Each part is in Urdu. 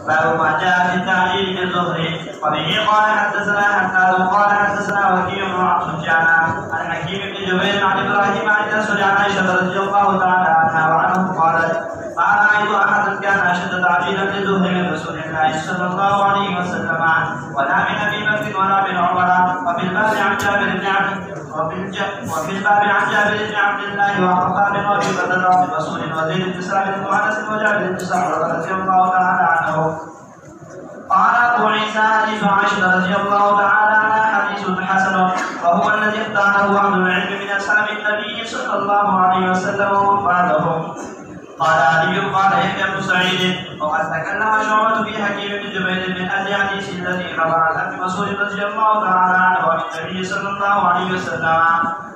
باب ما جاء في التعجيل بالظهر. وبه قال حدثنا حناد قال حدثنا وكيع بن سفيان عن حكيم بن جبير عن ابراهيم عن الاسود عن عائشه رضي الله تعالى عنها وعنه قالت ما رايت احدا كان اشد تعجيلا للظهر من رسول الله صلى الله عليه وسلم ولا من ابي بكر ولا من عمر. وفي الباب عن جابر بن عبد الله وعطاء وابي بكر وابي مسعود وزيد بن ثابت وانس وجابر بن سعد رضي الله تعالى عنه. قال ابو عيسى حديث عائشه رضي الله تعالى عنها حديث حسن وهو الذي اختاره اهل العلم من اصحاب النبي صلى الله عليه وسلم ومن بعدهم. قال علي قال يحيى بن سعيد وقد تكلم شعبة في حكيم بن جبير من اجل حديث الذي روى عن ابي مسعود رضي الله تعالى عنه عن النبي صلى الله عليه وسلم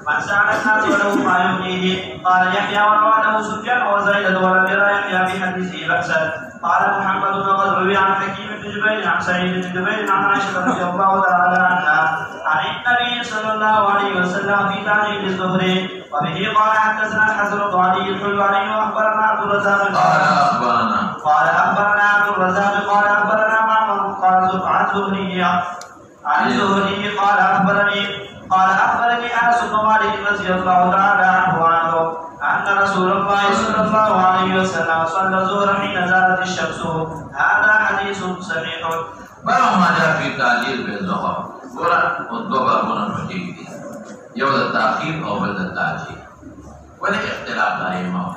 من سأل الناس وله ما يغنيه. قال يحيى وروى له سفيان وزيد ولم يرى يحيى في حديثه بأسا. قال محمد وقد روي عن حكيم بن جبير عن سعيد بن جبير عن عائشة رضي الله تعالى عنها عن النبي صلى الله عليه وسلم في تعجيل الظهر. وبه قال حدثنا الحسن بن علي الحلواني واخبرنا عبد الرزاق قال اخبرنا عبد الرزاق قال اخبرنا معمر قال عن الزهري قال اخبرني انس بن مالك رضي الله تعالى عنه ان رسول الله صلى الله عليه وسلم صلى الظهر حين زالت الشمس. هذا حديث صحيح. باب ما جاء في تعجيل بالظهر. ورا والضبر من المجيد يوم التأخير أو بعد التعجيل ولا اختلاف دائما.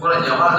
ورا جواز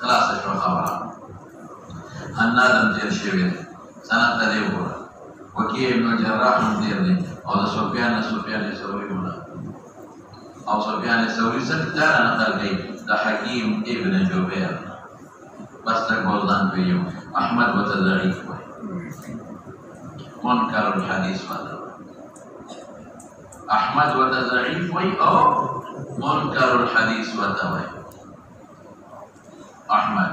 خلاص شو خبره النادم دير شوية سنة تديورا وكي ابن الجراح مدير لي أو سفيان يسوي هنا أو سفيان يسوي ستة نقل لي ده حكيم ابن جبير بس تقول ذان بيوم أحمد وتضعيف منكر الحديث هذا أحمد وتضعيف أو منكر الحديث وتوي أحمد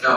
شو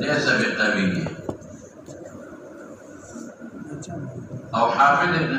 ليس بقوي أو حافظ ابن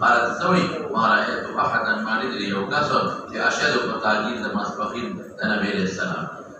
قالت سوي ما رأيت أحدا ما ندري أو كسر في أشد بتعجيل المسبقين النبي عليه السلام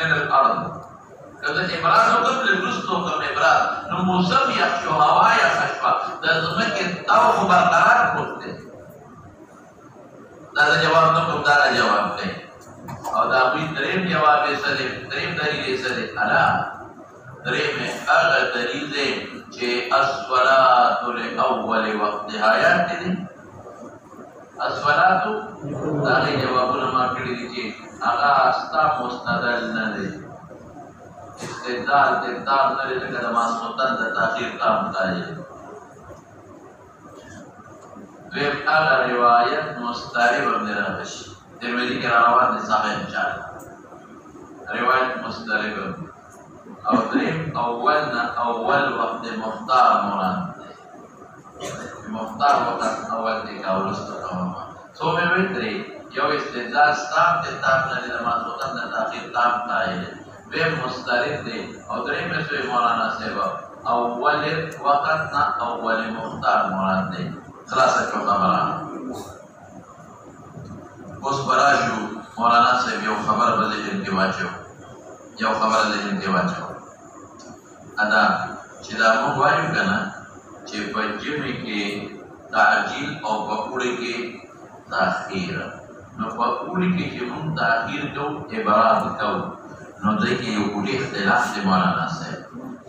من الارض كذا ابراز قبل الرسل قبل ابراز نموسم يخشو هوايا خشفا لازمك او برقرار بوته دا جواب نو دا جواب ده او دا وی دریم جواب یې سره دریم دلیل یې سره الا دریم هغه دلیل دی چې الصلاه لاول وقتها آیات دي الصلاه دا جوابونه ما کړی دي چې هغه استا مستدل نه دی استدلال نه لري لکه د ماسوتن د تاخير کام کوي ویم هغه روایت مستعرب ابن رابش ترمذی کې روایت دي صحیح چاره روایت مستعرب او دریم اول وقت مختار مراد مختار وقت اول دی کاولستو کوم سو مې ویتري یو استدلال ستام ته تاسو نه د ماسوتن د تاخير کام کوي ویم مستعرب دی او دریم سوی مولانا صاحب اول وقت نه اول مختار مراد دی خلاصه کو خبره اوس براشو مولانا صاحب یو خبر به ذهن کې واچو ادا چې دا موږ وایو کنه چې په جمع کې تعجیل او په وړي کې تاخير نو په وړي کې چې موږ تاخير کوو ابراز کوو نو دې کې یو ډېر اختلاف دی مولانا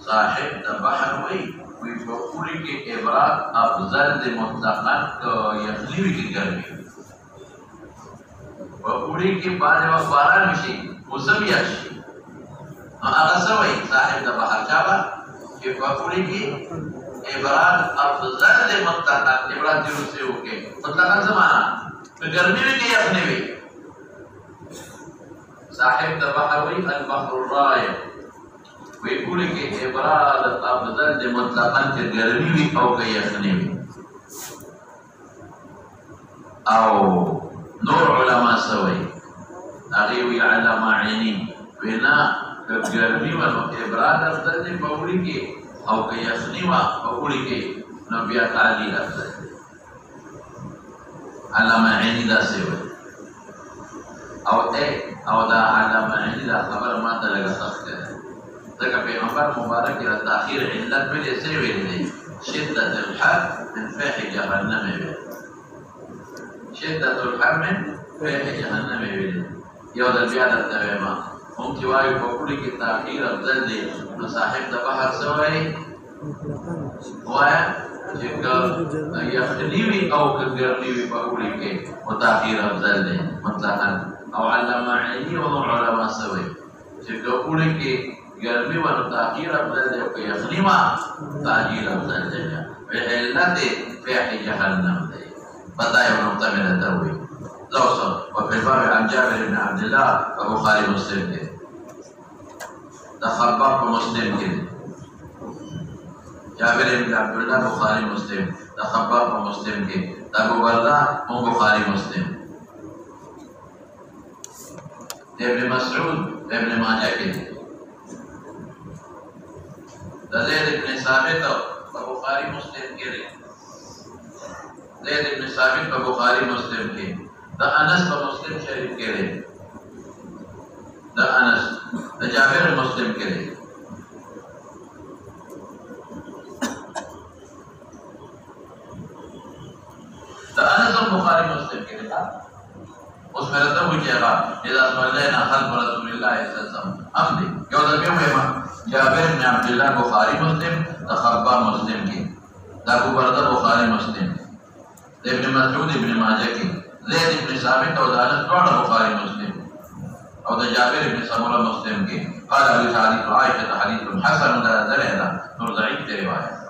صاحب د بحر وی په وړي کې ابراز افضل دی مطلقاً یخنی کې ګرمي په وړي کې باندې باران شي موسم یاشي هغه سوي صاحب د بحر چابا چې په وړي کې ابراز افضل دی مطلقاً ابراز دې وسه وکي مطلقاً زمانہ په ګرمي کې یخنی وي صاحب د بحر وی البحر الرائع ويقول کہ ابراز افضل دے مطلقاً کہ گرمی بھی او کہ یخنی بھی او نور علماء سوئی اغیوی علماء عینی وینا کہ گرمی و ابراز افضل دے پوڑی کے او کہ یخنی و پوڑی کے نبیہ تعلیل افضل دے علماء عینی دا سوئی او دا علامه علی دا خبر ما ته لګه سخت ده ځکه پیغمبر مبارک را تاخير علت په دې څه ویل دي شدت الحر من فیح جهنم ویل شدت الحر من فیح جهنم ویل یو د بیا د تېما هم چې وایو په کلی کې تاخير افضل دي نو صاحب د بحر سوی وایا چې یخنی وي او ګرمي وي په کلی کې او تاخير افضل دي مطلقاً او علامه عینی او علماء سوي چې ګوړې کې ګرمي او تاخير افضل دی او یخنی ما تاخير افضل دی په علت فیح جهنم دی پتہ یو نقطه مې درته وایي لوصل وفي الباب عن جابر بن عبد الله البخاري مسلم دی دا خبر په مسلم کې جابر بن عبد الله بخاري مسلم دا خبر په مسلم کې دا ابو برده او بخاري مسلم ابن مسعود ابن ماجه کې د زید ابن ثابت په بخاری مسلم کې دی زید ابن ثابت په بخاری مسلم کې د انس په مسلم شریف کې دی د انس د جابر مسلم کې دی د انس بخاری مسلم کې دی اس میں رہتا ہوئی جائے گا اذا صلینا خلف رسول اللہ صلی اللہ علیہ وسلم امدی یو دربیوں میں جابر بن عبداللہ بخاری مسلم تخبا مسلم کی ابو بردہ بخاری مسلم ابن مسعود ابن ماجہ کی زید ابن ثابت اور انس دوڑ بخاری مسلم اور جابر ابن سمرہ مسلم کی قال ابو حدیث عائشہ حدیث حسن درہدا نور ضعیف کی روایت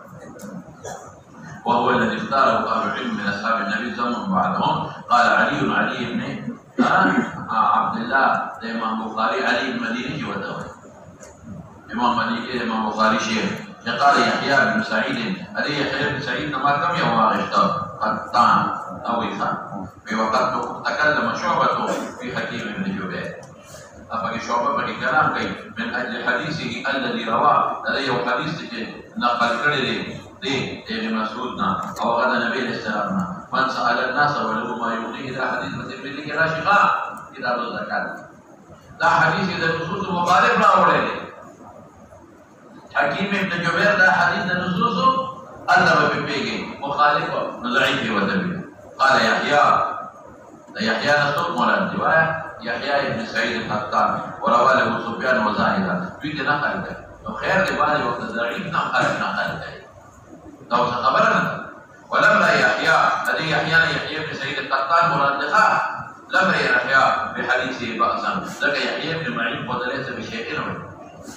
وهو الذي اختاره اهل العلم من اصحاب النبي صلى الله عليه وسلم بعدهم قال علي بن عبد الله امام بخاري علي بن مديني وتوي امام مديني امام بخاري شيخ قال يحيى بن سعيد علي يحيى بن سعيد ما كم يوم اختار قطان أو إخان وقد تكلم شعبة في حكيم بن جبير أما شعبة بن كلام كي من أجل حديثه الذي رواه لديه حديث نقل كرده دي ابن مسعودنا أو غدا نبي السلام من سأل الناس وله ما يغنيه إلى حديث الترمذي راشقا كتاب الزكاة دا حديث إذا نصوص مخالف راوله حكيم بن جبير دا حديث نصوص أدب ببيجي مخالف ضعيف وتبيه قال يحيى نصب مولا الرواية يحيى بن سعيد القطان وروى له سفيان وزاهدا في نقل ده وخير لبالي وقت ضعيف نقل ده لو خبرنا ولما يحيى الذي يحيى بن سعيد القطان مرادخا لم يحيى بحديثه بأسا لك يحيى بن معين وليس بشيء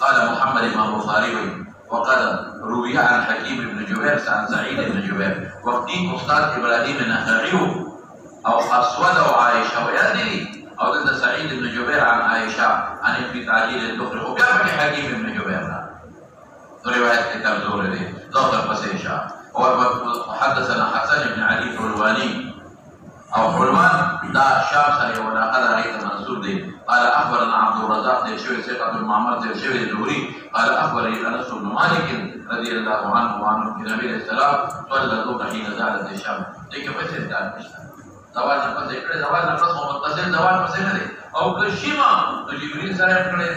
قال محمد امام البخاري وقد روي عن حكيم بن جبير عن سعيد بن جبير وقتين استاذ ابراهيم النخعي او اسود عائشه ويدري او ضد سعيد بن جبير عن عائشه عن في تعجيل الدخل وكيف حكيم بن جبير روايه كتاب زوري ذكر بسيشا وحدثنا حسن بن علي الحلواني او حلوان دا شام سري ولا قال رأيت منصور دي قال اخبرنا عبد الرزاق دي شوي ثقة بن معمر دي شوي الزهري قال اخبرني انس بن مالك رضي الله عنه وعن النبي عليه السلام صلى الظهر حين زالت الشام دي كيف تنتهي زوال نفس كده زوال نفس متصل زوال نفس نه او کشیما نو جبريل سره کړي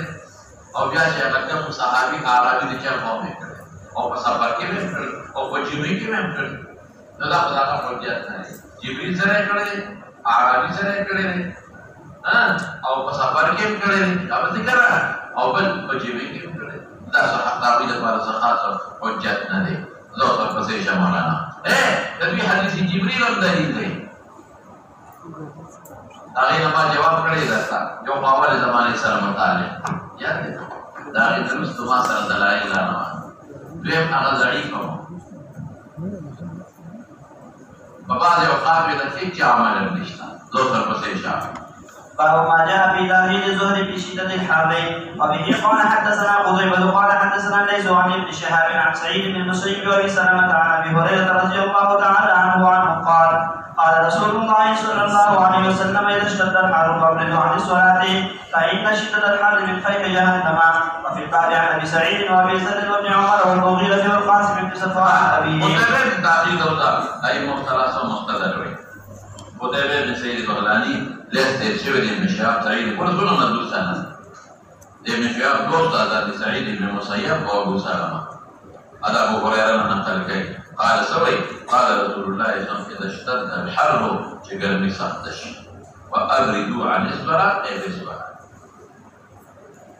او بیا چې هغه صحابي عربي دي چې قوم کړي او په سفر کې هم کړي او په جمی کې هم کړي نو دا خدای په حجت نه جبريل سره کړي عربي سره کړي او په سفر کې هم کړي او ذکر او په جمی کې هم کړي دا صحابي د لپاره خاص حجت نه دي زه په څه شمولانا د دې حدیث جبريل هم دلیل دی هغه ما جواب کړی درته جو په اول زمانه سره متعلق یاد دی دا غي درست ما سره دلایل نه دویم هغه ضعیف و په بعض اوقات د هیڅ عمل نشته دوسر پسې شامل باب ما جاء في تهديد الزهد في شدة الحر وبه قال حدثنا قتيبة قال حدثنا ليس عن ابن شهاب عن سعيد بن المسيب وابي سلمة عن ابي هريرة رضي الله تعالى عنه قال رسول الله صلى الله عليه وسلم اذا اشتد الحر فابردوا عن الصلاة فان شدة الحر من فيح جهنم. وفي الباب عن ابي سعيد وابي ذر وابن عمر والمغيرة والقاسم بن صفوان ابي قتيبة تعقيد اي مختلص ومختلف قتيبة بن سعيد البغلاني ليس شبه ابن شهاب سعيد ورسول مدرس سنة ابن شهاب دوست هذا سعيد بن المسيب وابو سلمة هذا ابو هريرة نقل كي قال سوي قال رسول الله صلى الله عليه وسلم اذا اشتد الحر شجر مسحتش وابردوا عن الصلاة اي بالصلاة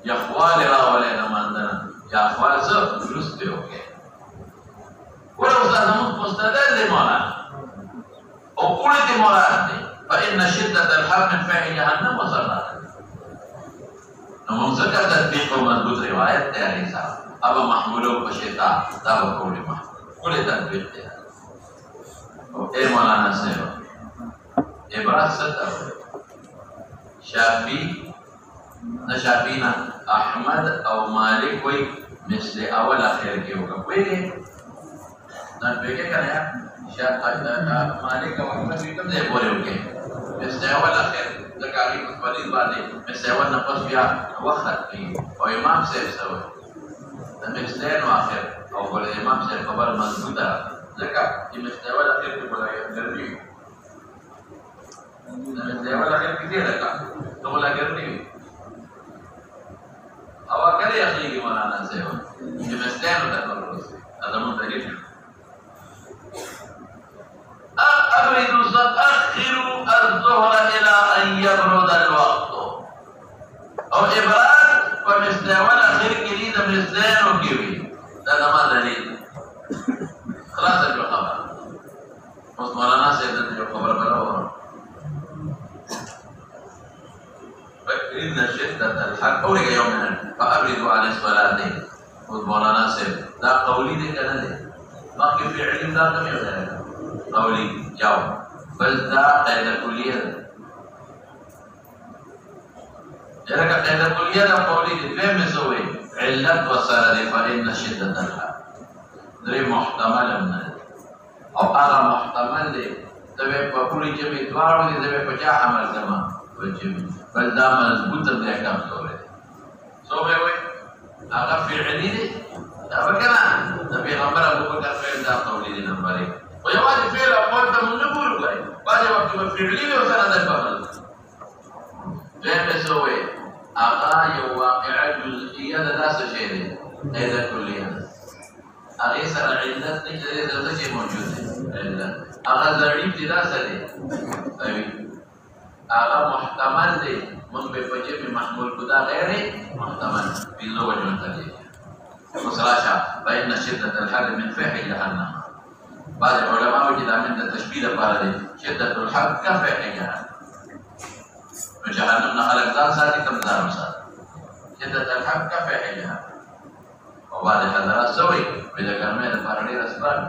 يا اخوالي راولينا ما عندنا يا اخوال سب درست اوكي ولو زادمت مستدل مولانا وقلت مولانا فإن شدة الحر من فيح جهنم وصلنا نمون ذكر تطبيق ومنبوط رواية تاريخ أبا محمولو بشيطان دابا قولي محمول كل تطبيق تاريخ ايه مولانا سيرو إبراز ستر شافي نشافينا أحمد أو مالك وي مثل أول أخير كيوكا ويه نطبيقه كنا يا مالك أو أحمد كم ده بولي وكيه مستوى الأخير ذكاري مقبلين بعدين مستوى النفس فيها وقت فيه وإمام سيف سوى المستوى الأخير أو قول الإمام سيف قبل مضبوطة ذكر المستوى الأخير تقول يا المستوى الأخير كثير ذكر تقول يا أو كذا يا أخي مولانا سيف المستوى تقول هذا منتهي أبردوا أخروا الظهر إلى أن يبرد الوقت أو إبراد ومستوى الأخير كريد مستوى وكيوي هذا ما دليل خلاص جو خبر بس مولانا سيدنا جو خبر بلا فإن شدة الحر أولئك يومنا فأبردوا عن الصلاة بس مولانا سيد لا قولي دي كنا دي ما كيف في علم لا تم يغير قولي جاو بس دا قاعدة كلية جرك قاعدة كلية دا قولي فهم سوي علة وسارة فإن شدة الحر دري محتمل من أو أرى محتمل دبه په پوری چې به دواړو دې دبه په چا عمل کما چې بل دا مضبوط دی کمزور دی سو به وي هغه فعلی دی دا وکړه د پیغمبر ابو بکر فعل دا قولی دی نمبر 1 او یوازې فعل او قول ته موږ نه ګورو غواړي بعض وخت په فعلی او سره د عمل دغه سوې هغه یو واقعه جزئیه ده داسې شی دی دا کلیه هغه سره علت نه کېږي دلته چې موجود دی علت هغه ضعیف دي داسې دی هغه محتمل دی موږ به په جبه محمول کو دا غیر محتمل بيزو وجه ته مصراشه بين شده الحر من فيح جهنم بعض العلماء وجد من التشبيه لپاره شده الحر كفيح جهنم جهنم نه خلق ځان ساتي کم ځان ساتي شدت الحر كفيح جهنم او بعد حضرات سوي بدا ګرمه د پاره ډیر اسباب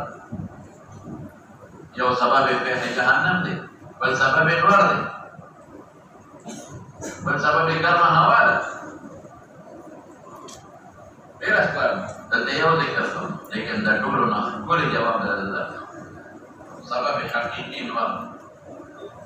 یو سبب فيح جهنم دی بل سبب نور دی بل سبب ګرمه هوا ده ډیر اسباب د دې یو ذکر کوم لیکن دا ټول نه کولې جواب درته سبب حقيقي نو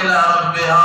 الى ربها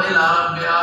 الى ربها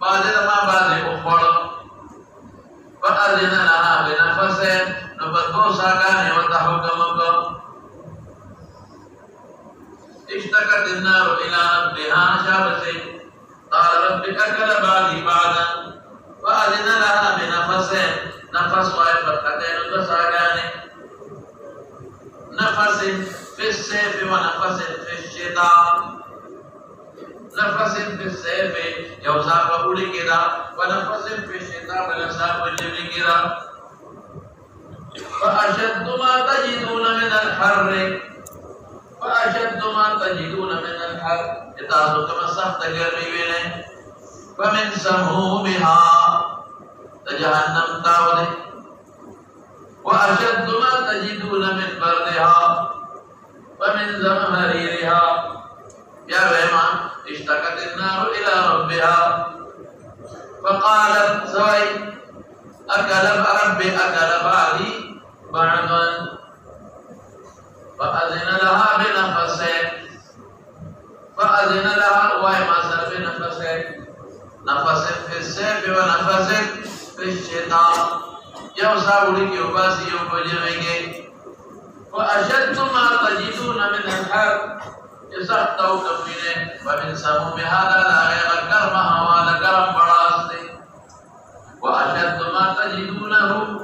بعض ما بعض اخر فأذن لها بنفس نبتو ساكانه وتحكمك اشتكت النار الى ربها شابسه قال رب اكل بعدي بعدا فاذن لها بنفس نفس وفتحتين وساقان نفس في السيف ونفس في الشتاء نفس في السيف يوزا قبولي كده ونفس في الشتاء ونفس قبولي كده فأشد ما تجدون من الحر فأشد ما تجدون من الحر اتاسو كما سخت گرمی وینے ومن سمومها جهنم تاونے وأشد ما تجدون من بردها ومن زمهريرها يا بهمان اشتكت النار إلى ربها فقالت سوي أكل ربي أكل بعدي بعضا فأذن لها بنفس فأذن لها وما سر بنفس نفس في السيف ونفس في الشتاء يوسع ولك يباسي يوبجمعك وأشد ما تجدون من الحر يسحتو كمينه ومن سموم هذا لا غير كرمها ولا كرم براسي وأشد ما تجدونه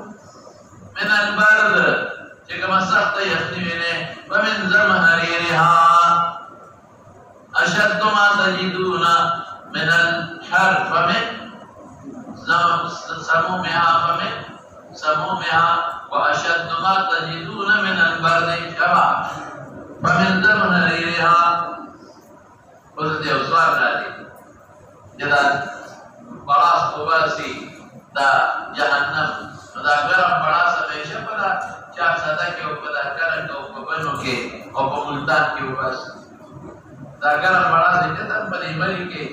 من البرد كما سخت يخنينه ومن زمهريرها أشد ما تجدون من الحر فمن سمومها وأشد ما تجدون من البرد شبع فمن زمهريرها وزد يوصار ذلك جدا براس قباسي دا جهنم دا گرم براس ہمیشہ پدا چار سادا کے اوپر دا کرن او بنو کے او ملتان کے اوپر دا گرم براس جدا بنی مری کے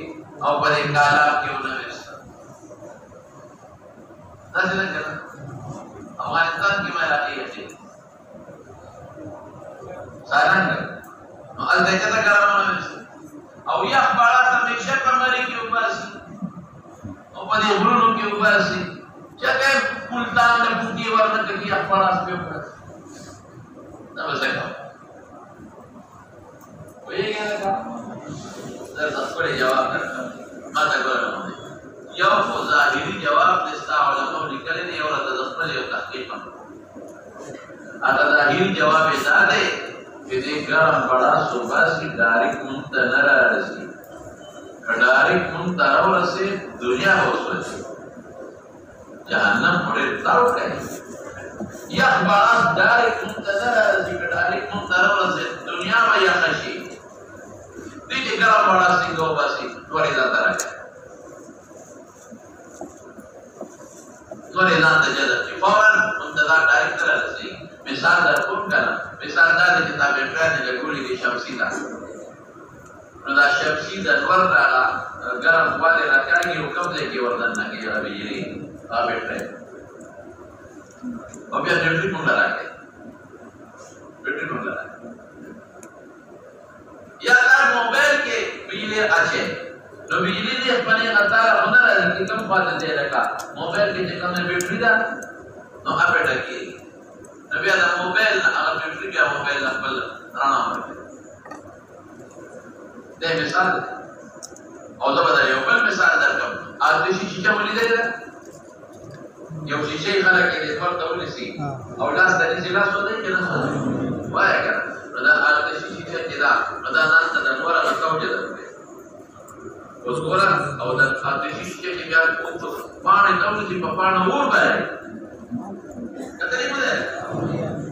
او بنی کالا کے اوپر نازل کرنا افغانستان کی ملاقی ہے سارنگ نو ال دیکھتا گرم ہونا او یا براس ہمیشہ مری کے اوپر او بنی غرونو کے اوپر چاہتے ملتان نے بوٹی ورنہ کبھی اخباراس پہ اوپر نہ بس ایک وہی کہہ رہا در دخبری جواب کرتا ماتا گورا ہونے یو کو ظاہری جواب دستا علماء نکلے دی اور دخبری اور تحقیق آتا ظاہری جواب دا دے کہ دے گرم بڑا صبح سی ڈائریک منتنرہ رسی ڈائریک منتنرہ رسی دنیا ہو سوچی جهنم پڑے تاو کہیں یخ باراس دارک منتظر ذکر دارک منتظر سے دنیا میں یخشی دیجے گرم باراسی گو باسی توری ذات رکھا توری ذات جدر کی فوراً منتظر دارک طرح رسی مثال در کن کرنا مثال داری کتاب فیان لگولی کی شمسی دا شمسی د انور راغله ګرم والی راکاږي او کوم ځای کې وردننه کې هغه بجلي هغه بیټرۍ او بیا بیټرۍ مونږ له راکړئ بیټرۍ مونږ له راکړئ یا هر موبایل کې بجلي اچي نو بجلي دې خپلې غتاره هونه راځي چې کوم خواته دی لکه موبایل کې چې کومه بیټرۍ ده نو هغه ډکېږي نو بیا د موبایل نه هغه بیټرۍ بیا موبایل نه خپل رڼا ورکوي دا مثال دی او زه به در یو بل مثال درکړم آتشي شیشه مو لیدلې ده یو شیشه خلک یې دېوال ته ونیسي او لاس ته نیسي لاس سوځوي که نه سوځوي وایه که نه نو دا آتشي شیشه چې ده نو دا ځان ته د نور هغه کوجه درکړي اوس ګوره او د آتشي شیشه چې بیا پاڼې ته ونیسي په پاڼه اور بلوي کتلې مو ده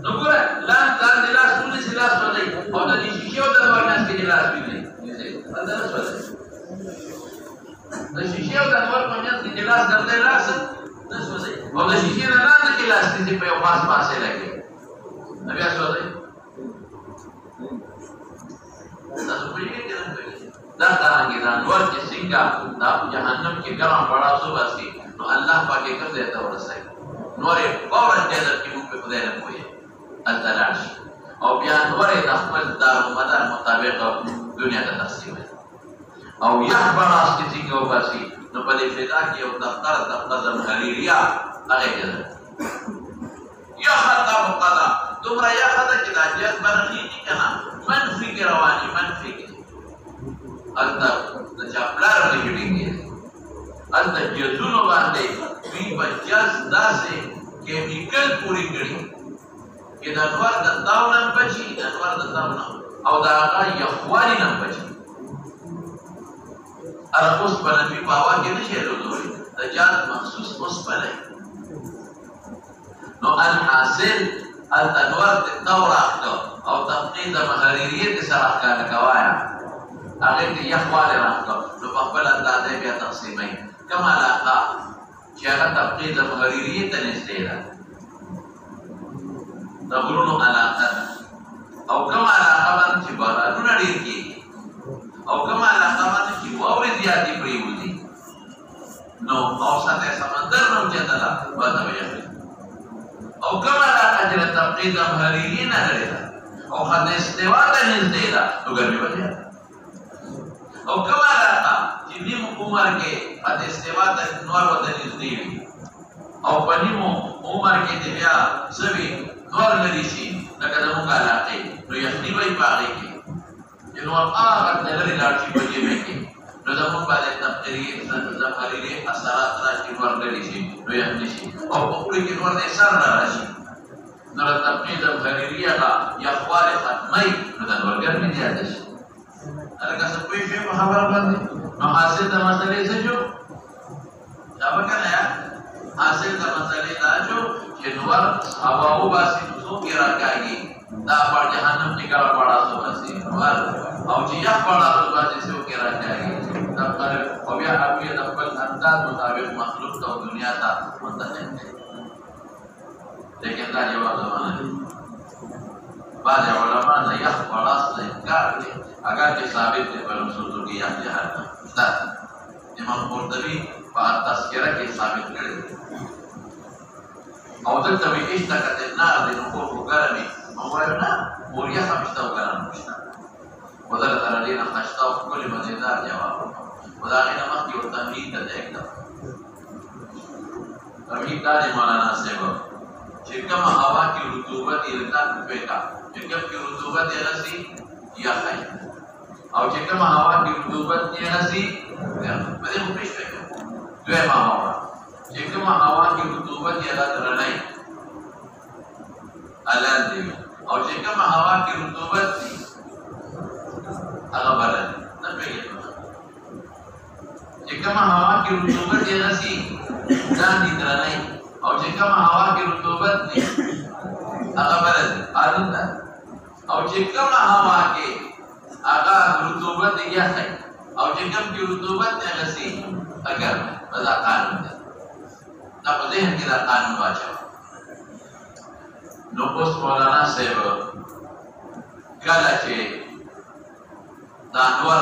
نو ګوره لاس لاندې لاس ونیسي لاس سوځوي او د دې شیشې او د نور منځ کې لاس ویني دا نه سوځوي د شیشې او د نور په منځ کې لاس درته لاس نه سوځي او د شیشې نه لاندې کې لاس دې په یو خاص فاصله کې نو بیا سوځي تاسو پوهېږئ که نه پوهېږئ دا څرنګه د انور چې څنګه دا په جهنم کې ګرم پړاو وباسي نو الله پاک یې کوم ځای ته ورسوي نور یې فورا جذب کې موږ په خدای نه پوهېږو هلته لاړ شي او بیا نور یې د خپل دارومدار مطابق دنیا ته تقسیموي او یخ بړاس کې څنګه وباسي نو په دې فضا کې یو دفتر طبقه زمهریریه هغه جذب یخه طبقه ده دومره یخه ده چې دا جذب رخیږي که نه منفي کې رواني منفي کې هلته د چاپلار نښې ډینګې دي هلته جزونو باندې دوی په جز داسې کیمیکل پورې کړي چې د انور د تاو نه بچي د انور د تاو نه او د هغه یخوالي نه بچي هغه اوسپنه دوی په هوا کې نه شي لوځولی د جاز مخصوص اوسپنه نو الحاصل هلته انور د تاو راښکه او طبقې د محرریې دې سره ښکاره کوایه هغې ته یخوالی راښکه نو په خپل اندازه بیا تقسیموي کوم علاقه چې هغه طبقې د محرریې ته نږدې ده د غرونو علاقه ده او کوم علاقه باندې چې بارانونه ډېر کېږي او کوم علاقه باندې چې واورې زیاتې پرېوځي نو او سطح سمندر نه اوچته ده هلته به یخ او کوم علاقه چې د طبقې د محرریې نه لرې ده او خط استوا ته نږدې ده نو ګرمي به زیاته او کوم علاقه چې نیم عمر کې خط استوا ته نور ورته نږدې وي او په نیمو عمر کې دې بیا څه وي نور لرې شي لکه زموږ علاقې نو یخني به یې په هغې کې چې نور هغه نه لرې لاړ شي په ژمي کې نو زموږ باندې زمهریري اثرات راشي نور لرې شي نو یخني شي او په اوړي کې نور دې سر نه راشي نو د طبقې زمهریري هغه یخوالی ختموي نو د نور ګرمي زیاته شي هلکه څه پوه شوې په خبره باندې نو حاصل د مسئلې څه شو دا به که نه یاد حاصل د مسئلې دا شو چې نور هوا وباسي نو څوک یې راکاږي دا په جهنم کې ګډه پړاس وباسي نور او چې یخ پړاس وباسي څوک یې راکاږي او بیا هغوی د خپل انداز مطابق مخلوق ته او دنیا ته منتقل دی لیکن دا جواب زمانه دی بعض علما د یخ پړاس نه انکار کوي اگر چې ثابت دی په نصوصو کې یخ جهنم شته امام قرطبي په تذکره کې ثابت کړی دی او دلته وایي اشتکت النار د نقول خو ګرمې نو وایو نه اور یخ هم شته او ګرم هم شته وذلك الذين خشتوا في كل مزيدار جواب وذاقنا مخي والتمهيد تدعيكنا تمهيد داري مولانا سيبا شكما هوا کی رطوبت الکان پیکا شکم کی رطوبت رسی یا خی او شکما هوا کی رطوبت رسی بده مپیش پیکا دوی ما هوا شکما هوا کی رطوبت رنائی الان دیوی او شکما هوا کی رطوبت هغه بلد نه پیږي چې کومه هوا کې رطوبت یې رسی ځان دې درنای او چې کومه هوا کې رطوبت نه هغه بلد عادت ده او چې کومه هوا کې هغه رطوبت یې ښه او چې کوم کې رطوبت نه رسی اگر دا قانون ده دا په ذهن کې دا قانون واچو نو اوس مولانا صاحب کله چې دا انور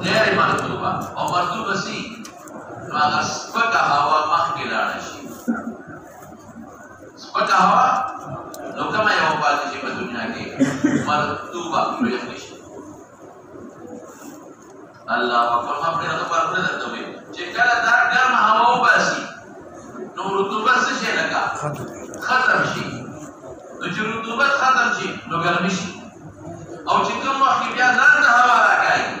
غير مرتوبة أو مرتوبة سي ما سبك هوا مخكلا نشي سبك هوا لو كما يوبال شيء بدنيا كي مرتوبة يخش الله أكبر ما بين الأخبار بين الدوام جكلا دار كم هوا وباسي نور رتوبة سشي لكا ختم شيء نجر رتوبة ختم شيء لو قرمش أو جكم وقت بيان دار هوا راكاي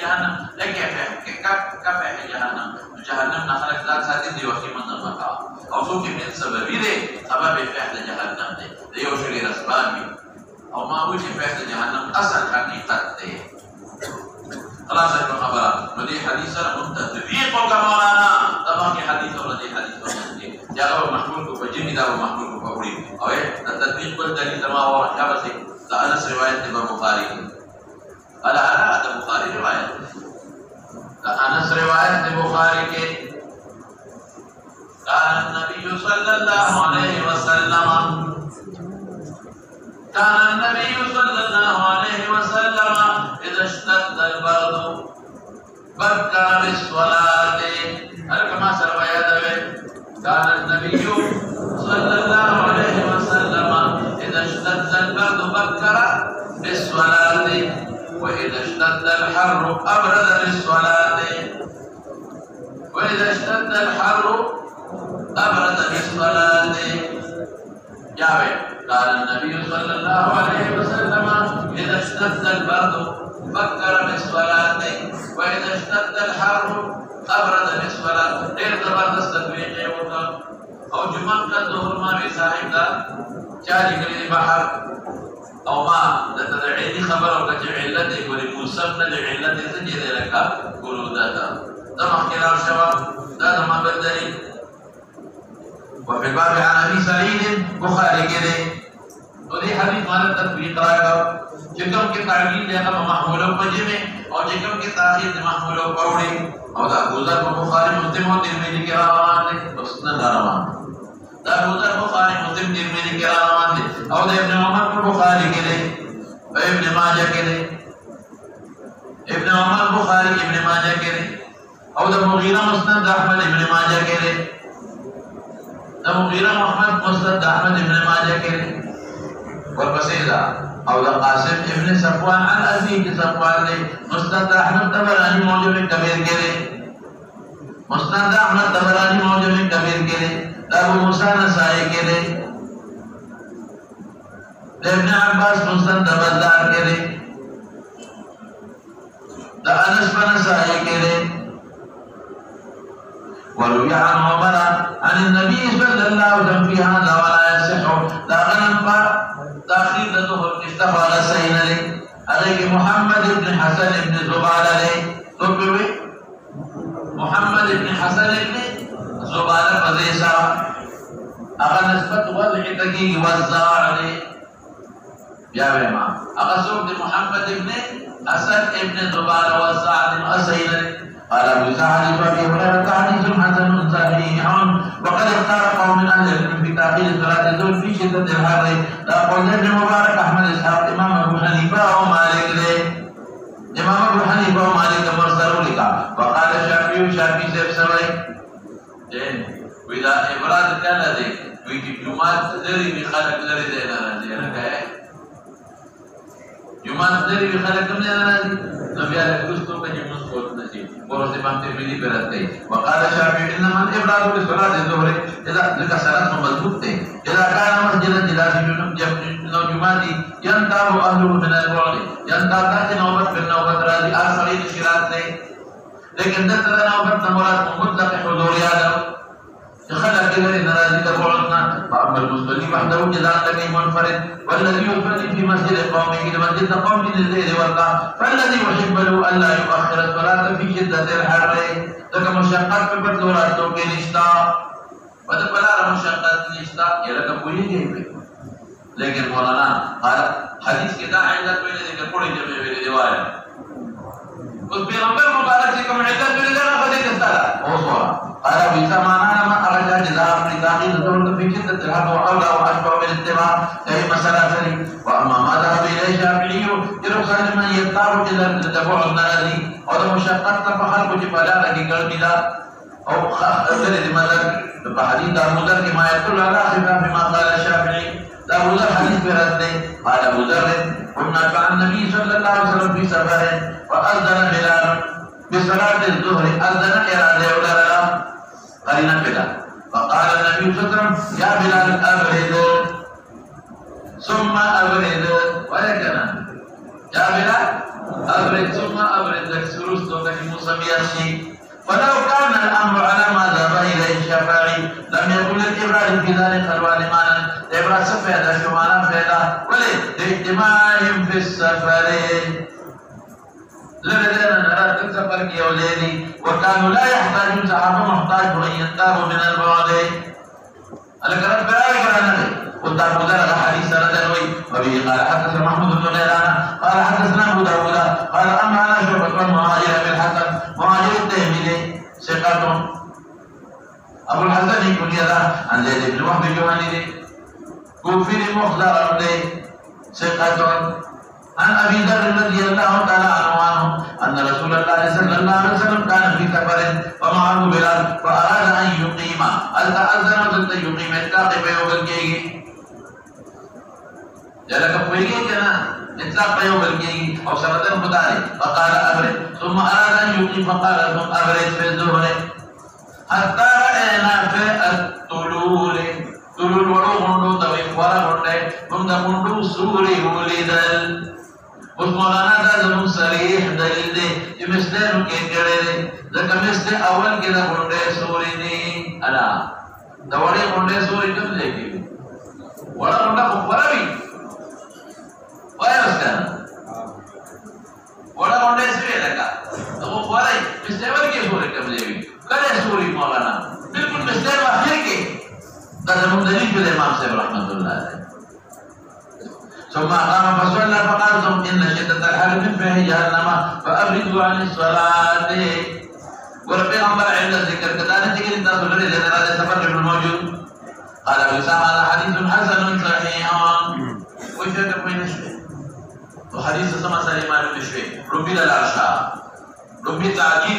جهنم لك كفح جهنم جهنم نخلق ذات ساتين دي وقت من المقا او سوك من سببي دي سبب فح جهنم دي يوشري رسباني او ما وجه فح جهنم اصل حقيقت دي خلاص ہے خبر ندی حدیث متفق کا مولانا تمام کی حدیث اور ندی حدیث اور ندی جاء محمول کو جمی دا محمول کو پوری اور تطبیق کو دلیل تمام اور کیا سے انس روایت ہے بخاری الا الا بخاری روایت انس روایت ہے بخاری کے قال النبي صلى الله عليه وسلم كان النبي صلى الله عليه وسلم إذا اشتد البرد بكر بالصلاة هل كما سروا يدوي كان النبي صلى الله عليه وسلم إذا اشتد البرد بكر بالصلاة وإذا اشتد الحر أبرد بالصلاة وإذا اشتد الحر أبرد بالصلاة جاوي قال النبي صلى الله عليه وسلم إذا اشتد البرد بكر بالصلاة وإذا اشتد الحر أبرد بالصلاة غير زبردست تطبيق ہوتا او جمعہ کا ظہر ما بھی صاحب دا چاری گلی بحر او ما تدعي خبر او کچھ علت کوئی موسم نہ علت سے دے رکھا گورو دا تم خلال شباب دا ما بدلی وفي الباب عن ابي سعيد بخاري كده ودي حديث وانا تطبيق رايغا جكم کے تعلیل ہے ہم محمول وجه میں اور جكم کے تاخير محمول پوڑی اور دا گزر بخاری مسلم اور ترمذی کے روان ہے مسند روان دا گزر بخاری مسلم ترمذی کے روان ہے اور ابن عمر بخاری کے لئے ابن ماجہ کے لئے ابن عمر بخاری ابن ماجہ کے لئے اور دا مغیرہ مسند احمد ابن ماجہ کے لئے دا مغیرہ محمد مسند احمد ابن ماجہ کے لئے والبسيطة أو قاسم ابن صفوان عن أبيه صفوان لي مسند أحمد طبراني موجب كبير كده مسند أحمد طبراني موجب كبير كده أبو موسى نسائي كده ابن عباس مسند بزار كده أنس بن نسائي كده وروي عن عمر عن النبي صلى الله عليه وسلم في هذا ولا يصح لا غنم تأخير الظهر استفاد سين لي عليك محمد بن حسن بن زبالة لي تبوي محمد بن حسن بن زبالة فزيسا أغا نسبة وضع تكي وزاع لي بیا ما هغه څوک د محمد ابن حسن ابن زبار وسعد الاسيد قال ابو سعد وابي هريره حديث حسن صحيح وقد اختار قوم من اهل العلم في تاخير صلاه الظهر في شده الحر لا قول ابن مبارك احمد اسحاق امام ابو حنيفه ومالك امام ابو حنيفه ومالك مرسل لك وقال الشافعي سيف سوي واذا ابراز كان ذي ويجي جمعه ذري بخلق ذري ذي انا جمعه ذري بخلق كم ذري نبي عليه الصلاه والسلام ورث امام ترمذي برته وقال الشافعي انما الابراز لصلاه الظهر اذا ذكر صلاه مضبوط اذا كان مسجدا جلاسي جمعتي ينتاب اهله من البعد ينتاب تحت نوبت في النوبت راضي اصلي الشراط لكن ده نوبت مراد مطلق حضور يادم خلق كذا نراضي كبعدنا فاما المصلي وحده جزاء لك منفرد والذي يصلي في مسجد قومه لمسجد قومه لليل والقى فالذي يحب له الا يؤخر الصلاه في شده الحر لك مشقات في بدلورات کے نشتا بد بلا مشقات نشتا یہ لك کوئی نہیں لیکن مولانا حدیث کے دا علت میں نے ذکر پڑھی جب میرے دیوار اس پیغمبر مبارک سے کم علت میں نے خدای کہتا او سوال قال ابي سمعنا ما ارجع جزاء من داخل الدولة في شدة الحر وحول واشبه بالاتباع اي مسألة سليم واما ما ذهب اليه الشافعي يرخص لمن يضطر الى التبع النادي او مشقت فخلق جبلان کی قلب دا او غير المذهب بحديث ابو ذر ما يدل على خلاف ما قال الشافعي ابو ذر حديث برد قال ابو ذر كنا مع النبي صلى الله عليه وسلم في سفر واذن بلال بصلاة الظهر اذن اراده ولا قرينا بلال فقال النبي صلى الله عليه وسلم يا بلال ابرد ثم ابرد ولكن يا بلال ابرد ثم ابرد لك سرست لك مسمياتي ولو كان الامر على ما ذهب اليه الشافعي لم يكن الابراهيم في ذلك الوالمان ابراهيم سفيدا شمالا فيدا ولاجتماعهم في السفر لذلك نرى في السفر كيوليني وكانوا لا يحتاجون صحابه محتاج ان ينتهوا من البعد الكلام برايك انا قلت ابو ذر حديث ردوي وبه قال حدثنا محمود بن غيلان قال حدثنا ابو داود قال اما انا شعبة المهاجر بالحسن مهاجر التهميدي ثقة ابو الحسن يكون يدا عن زيد بن وهب الجهني كوفي مخزر ثقة عن ابي ذر رضي الله تعالى عنه ان رسول الله صلى الله عليه وسلم كان في سفر ومعه بلال فاراد ان يقيم التأذن وزلت يقيم اطلاق بيوبلكي جلك بويجي كنا اطلاق بيوبلكي او سنة مداري فقال ابرد ثم اراد ان يقيم فقال ثم ابرد في الظهر حتى رأينا في الطلول طلول ورغندو دوي ورغندو ثم سوري ولدل اس مولانا دا زمون صریح دلیل دے یہ مثلینو کے کڑے دے ذکر مثل اول کے دا گنڈے سوری دی انا دا وڑے گنڈے سوری کم لے گی وڑا گنڈا خبرہ بھی وایا اس کا وڑا گنڈے سوری لگا تو وہ خبرہ مثل اول کے سوری کم لے گی کڑے سوری مولانا بالکل مثلین آخر کے دا زمون دلیل پہ امام صاحب رحمت اللہ علیہ ثم قام فصلى فقال ثم ان شدة الحر من فيه جهنم فابردوا عن الصلاة والبيغمبر عند الذكر كذلك تجد الناس الذي هذا سفر الموجود قال ابو اسامه هذا حديث حسن صحيح وشك بين شيء وحديث سما سليمان بن شوي ربي العشاء ربي تعجيل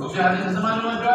وفي حديث سمان مشوا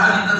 حديث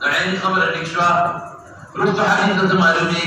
دعين خبر الإكشوا رجت حديث تمالومي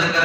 ذکر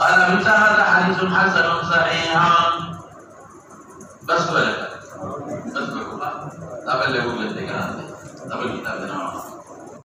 قال من هذا حديث حسن صحيح بس ولا بس بقول لا بل هو اللي كان قبل كتاب